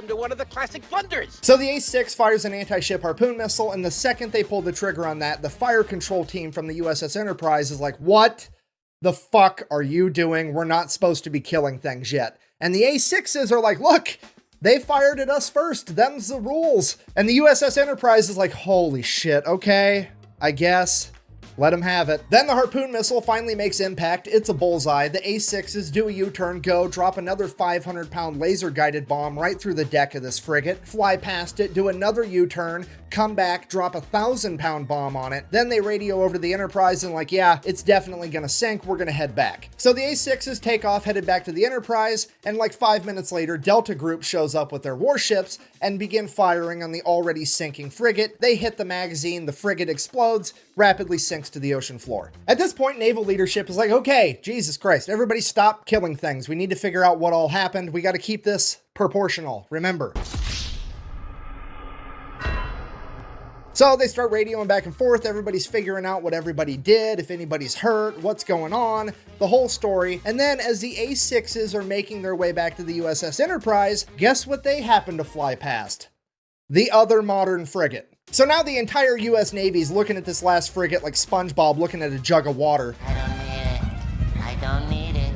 welcome to one of the classic blunders. So the A6 fires an anti-ship harpoon missile, and the second they pull the trigger on that, the fire control team from the USS Enterprise is like, what the fuck are you doing? We're not supposed to be killing things yet. And the A6s are like, look, they fired at us first. Them's the rules. And the USS Enterprise is like, holy shit, okay, I guess. Let him have it. Then the harpoon missile finally makes impact. It's a bullseye. The A6s do a U-turn, go, drop another 500-pound laser-guided bomb right through the deck of this frigate, fly past it, do another U-turn, come back, drop a 1,000-pound bomb on it. Then they radio over to the Enterprise and like, yeah, it's definitely gonna sink. We're gonna head back. So the A6s take off, headed back to the Enterprise, and like 5 minutes later, Delta Group shows up with their warships and begin firing on the already sinking frigate. They hit the magazine, the frigate explodes, rapidly sinks to the ocean floor. At this point, naval leadership is like, okay, Jesus Christ, everybody stop killing things. We need to figure out what all happened. We got to keep this proportional, remember. So they start radioing back and forth. Everybody's figuring out what everybody did, if anybody's hurt, what's going on, the whole story. And then as the A6s are making their way back to the USS Enterprise, guess what they happen to fly past? The other modern frigate. So now the entire US Navy's looking at this last frigate like SpongeBob looking at a jug of water. I don't need it. I don't need it.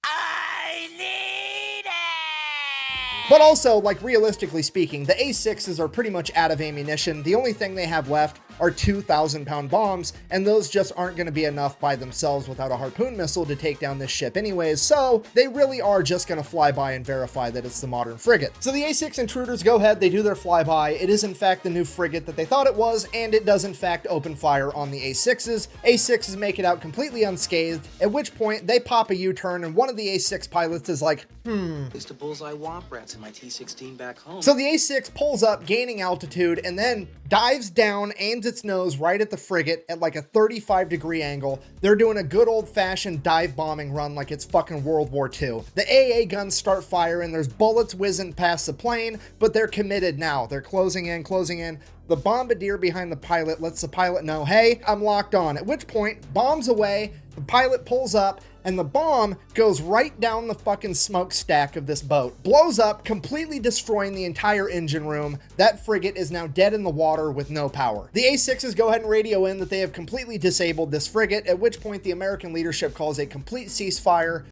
I need it! But also, like realistically speaking, the A6s are pretty much out of ammunition. The only thing they have left are 2,000-pound bombs, and those just aren't going to be enough by themselves without a harpoon missile to take down this ship anyways, so they really are just going to fly by and verify that it's the modern frigate. So the A6 Intruders go ahead, they do their flyby. It is in fact the new frigate that they thought it was, and it does in fact open fire on the A6s. A6s make it out completely unscathed, at which point they pop a U-turn, and one of the A6 pilots is like, At least a bullseye womp rats in my T-16 back home. So the A6 pulls up, gaining altitude, and then dives down, aims its nose right at the frigate at like a 35-degree angle. They're doing a good old-fashioned dive bombing run like it's fucking World War II. The AA guns start firing, there's bullets whizzing past the plane, but they're committed now. They're closing in, closing in. The bombardier behind the pilot lets the pilot know, hey, I'm locked on. At which point, bombs away, the pilot pulls up, and the bomb goes right down the fucking smokestack of this boat. Blows up, completely destroying the entire engine room. That frigate is now dead in the water with no power. The A6s go ahead and radio in that they have completely disabled this frigate, at which point the American leadership calls a complete ceasefire.